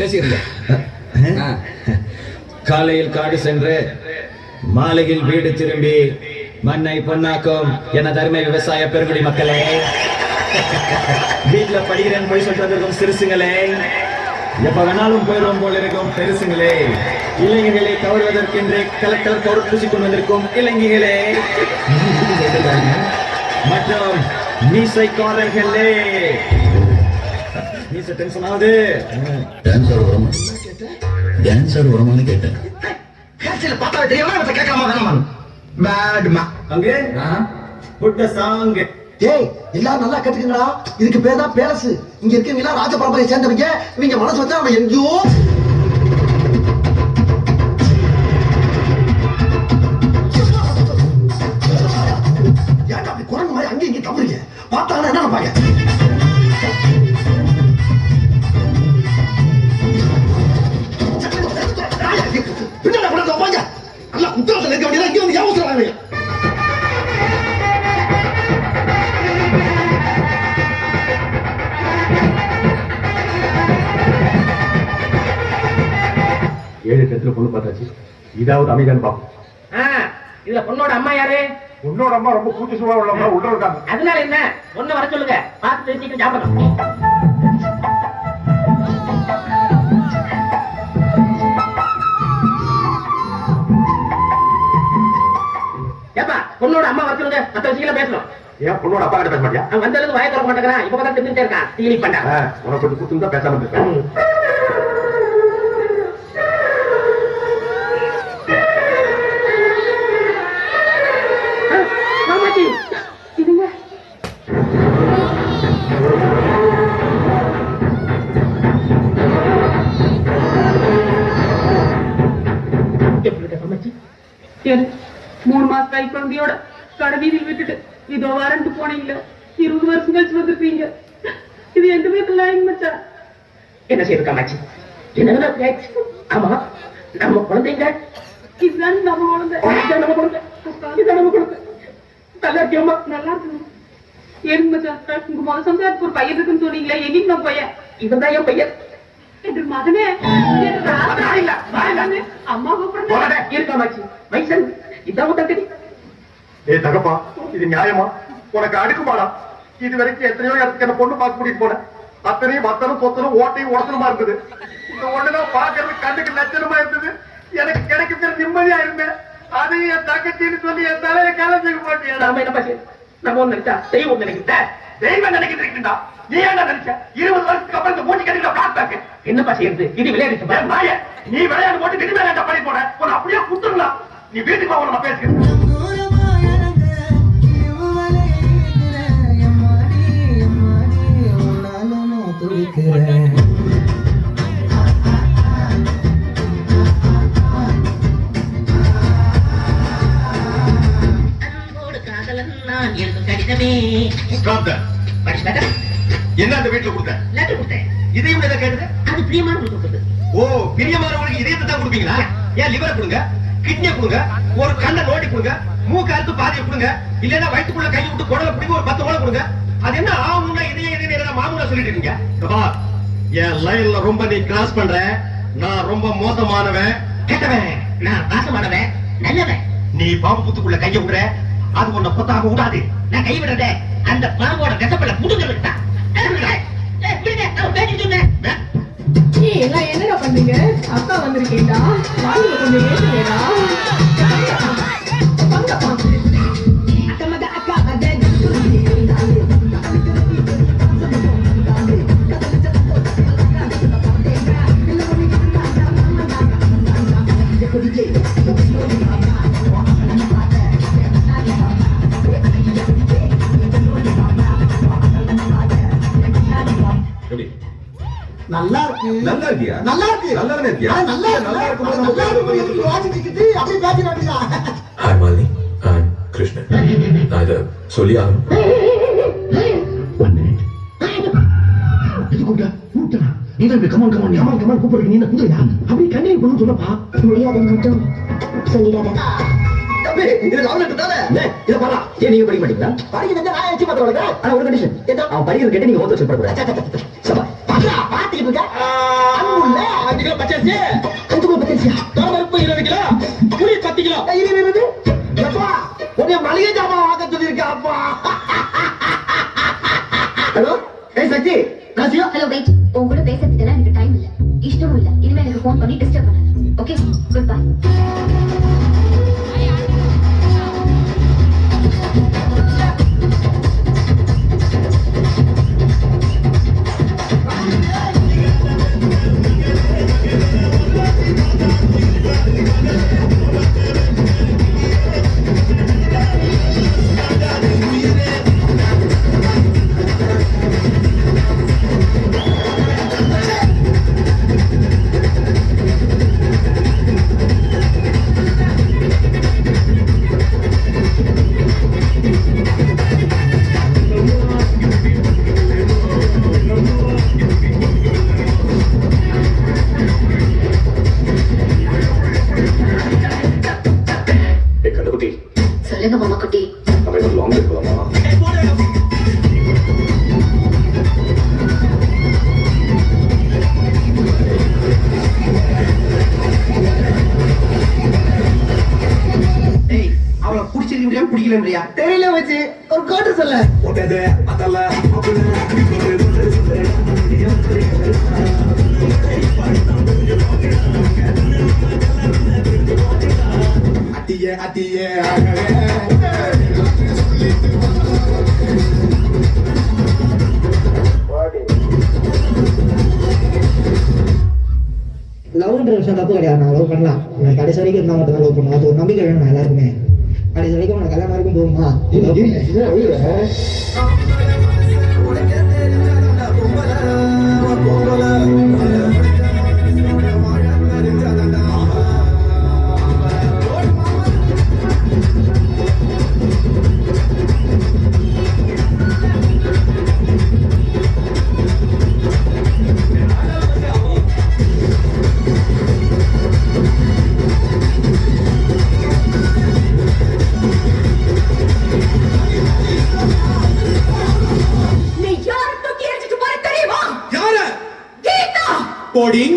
பேசிருங்க. காலையில் காடு சென்று மாலையில் வீடு திரும்பி மண்ணை பொன்னாக்கும் என தருமை விவசாய பெருங்குடி மக்களே, வீட்டுல படிக்கிறேன் போய் சொல்லிட்டு வந்திருக்கும் சிறுசுங்களே, எப்ப வேணாலும் போயிடும் போல இருக்கும் பெருசுங்களே, இளைஞர்களை கவர்வதற்கென்று கலெக்டர் கவர் பூசிக்கொண்டு வந்திருக்கும் இளைஞர்களே மற்றும் மீசைக்காரர்களே. மீசை டென்ஷன் ஆகுது. டான்ஸர் வரமான்னு கேட்டேன். எல்லாரும் நல்லா கேட்டுக்கீங்களா? இதுக்கு பேர் தான் பேலஸ். இங்க இருக்கீங்களா ராஜ பரம்பரையை சேர்ந்தவங்க. இவங்க மனசு வச்சா அவன் எங்கேயோ ஏன்டா அப்படி குரங்கு மாதிரி அங்கே இங்கே தவறுங்க. பார்த்தாங்கன்னா என்ன நினைப்பாங்க? பின்னாடி கூட வைப்பாங்க. நல்லா குற்றத்தில் இருக்க வேண்டியதா இங்கே வந்து யோசிக்கிறாங்க. ஏழு கத்துல பொண்ணு பார்த்தாச்சு. இதாவது அமைதியான்னு பாப்போம். இதுல பொண்ணோட அம்மா யாரு? உன்னோட அம்மா ரொம்ப கூச்ச சுபாவம் உள்ளவங்க உள்ள இருக்காங்க. அதனால என்ன? பொண்ணு வர சொல்லுங்க, பார்த்து சீக்கிரம் சாப்பிடணும். ஏப்பா பொண்ணோட அம்மா வர சொல்லுங்க, மத்த விஷயங்கள பேசணும். ஏன் பொண்ணோட அப்பா கிட்ட பேச மாட்டியா? அவன் வந்தது வாய திறக்க மாட்டேங்கிறான். இப்ப தான் தெரிஞ்சுட்டே இருக்கான். டீலி பண்ணா உனக்கு கொஞ்சம் குத்தும் தான் பேசாம இருக்கேன். மூணு மாசம் கை குழந்தையோட கடை வீதியில் விட்டுட்டு இதோ வரண்டு போனீங்களா? 20 வருஷம் கழிச்சு வந்திருக்கீங்க. இது எந்த வீட்டுல மச்சா? என்ன செய்யுது காமாட்சி? என்ன ஆமா நம்ம குழந்தைங்க. இதுதான் நம்ம குழந்தை. நம்ம குழந்தை. இதுதான் நம்ம குழந்தை. நல்லா இருக்கியம்மா? நல்லா இருக்கு. ஏன் மச்சா உங்க முதல் சம்சாரத்துக்கு ஒரு பையன் இருக்குன்னு சொன்னீங்களே, எங்க நம்ம பையன்? இவன் தான் என் பையன். என்று மகனே அம்மா கூப்பிடுறேன். இருக்காமாச்சி மைசன் இதான் தகுதி. ஏய் தகப்பா, இது நியாயமா? உனக்கு அடுக்குமாடா? இது வரைக்கும் எத்தனையோ இடத்துக்கு என்ன பொண்ணு பார்க்க கூட்டிட்டு போனேன். அத்தனையும் வத்தலும் பொத்தலும் ஓட்டையும் உடசலுமா இருந்தது. இந்த ஒண்ணுதான் பாக்குறது கண்ணுக்கு லட்சணமா இருந்தது. எனக்கு கிடைக்கிற நிம்மதியா இருந்தேன். அதையும் என் தங்கச்சின்னு சொல்லி என் தலையை கலந்துக்க மாட்டேன். நாம என்ன பாசி? நம்ம ஒண்ணு நினைச்சா தெய்வம் நினைக்கிட்ட. தெய்வம் நினைக்கிட்டு இருக்கா? நீ என்ன நினைச்ச? 20 வருஷத்துக்கு அப்புறம் இந்த மூச்சு கட்டில பார்த்தாங்க. என்ன பாசி இருந்து இது விளையாடிட்டு நாய நீ விளையாடு போட்டு திடீர்னு வேண்டாம் பண்ணி போன உன்னை அப்படியே குத்துடலாம். நீ வீட்டுக்கு போக நான் பேசுகிறேன். என்ன அந்த வீட்டுல கொடுத்தேன்? லெட்டர் கொடுத்தேன். இதையும் எதை கேட்டது? அது பிரியமான கொடுத்தது. ஓ, பிரியமானவங்களுக்கு இதயத்தை தான் கொடுப்பீங்களா? ஏன் லிவரை கொடுங்க, கிட்னியை கொடுங்க, ஒரு கண்ணை நோண்டி கொடுங்க, மூக்கு அறுத்து பாதியை கொடுங்க, இல்லன்னா வயிற்றுக்குள்ள கை விட்டு குடலை பிடிங்க ஒரு 10 ஓலை கொடுங்க. அது என்ன ஆமுன்னா இதையே மாமுனா சொல்லிட்டு இருக்கீங்க? என் லைன்ல ரொம்ப நீ கிராஸ் பண்ற. நான் ரொம்ப மோசமானவன், கெட்டவன். நான் பாசமானவன், நல்லவன். நீ பாம்பு புத்துக்குள்ள கைய விடுற, அது உன்னை பொத்தாக விடாது. நான் கை விடுறத அந்த பாம்போட கசப்பல முடுங்க. என்னடா பண்றீங்க? அக்கா வந்திருக்கேன்டா, வாங்க கொஞ்சம் ஏசுங்கடா. நல்லா இருக்கு. நல்லா இருக்கியா? நல்லா இருக்கு. நல்லா இருக்கியா? நல்லா நல்லா இருக்கு. நல்லா இருக்கு. வாட்சி நிக்குது அப்படியே பேசி காட்டுங்க. Hi Malini, I'm Krishnan. நான் இதை சொல்லி ஆகணும். கூப்பிடுறீங்க. நீ என்ன குதிரையா? அப்படி கண்டினியூ பண்ணு சொல்லப்பா. முடியாத மட்டும் சொல்லிடாத. தம்பி, இது லவ் லெட்டர் தானே? இத பாரா. ஏன் நீங்க படிக்க மாட்டீங்களா? படிக்கிறத நான் ஏச்சி பாத்துறேன். ஆனா ஒரு கண்டிஷன். அவன் படிக்கிறது கேட்டு நீங்க ஓத சொல்லக்கூடாது. சபா பாத்துக்கிட்டு இருக்க அன்புள்ள 5 கிலோ பச்சரிசி, 5 கிலோ பச்சரிசியா? பருப்பு 20 கிலோ, புளி 10 கிலோ. இரு. எப்பா உன்னை மளிகை ஜாமான் வாங்க சொல்லியிருக்கேன் அப்பா. ஹலோ ஏய் சக்தி காசியா? ஹலோ வெயிட், உன் கூட பேசுறதுக்கு எனக்கு டைம் இல்ல, இஷ்டமும் இல்ல. இனிமே எனக்கு ஃபோன் பண்ணி டிஸ்டர்ப் பண்ணாத. Okay, good bye. ஏ கண்ணுக்குட்டி, சொல்லுங்க மாமா குட்டி. நம்ம ஏதோ லாங் ட்ரிப் போலாமா? ஏய், அவளை பிடிச்சிருக்கிறியா பிடிக்கலன்றியா? தெரியல வச்சு ஒரு கோட்டு சொல்ல. லவ்ன்ற விஷயம் தப்பு கிடையாது. நான் லவ் பண்ணலாம், உனக்கு கடைசி வரைக்கும் இருந்தால் மட்டும் தான் லவ் பண்ணுவோம். அது ஒரு நம்பிக்கை வேணும் எல்லாருக்குமே. கடைசி வரைக்கும் உனக்கு கல்யாணம் வரைக்கும் போகுமா? போடிங்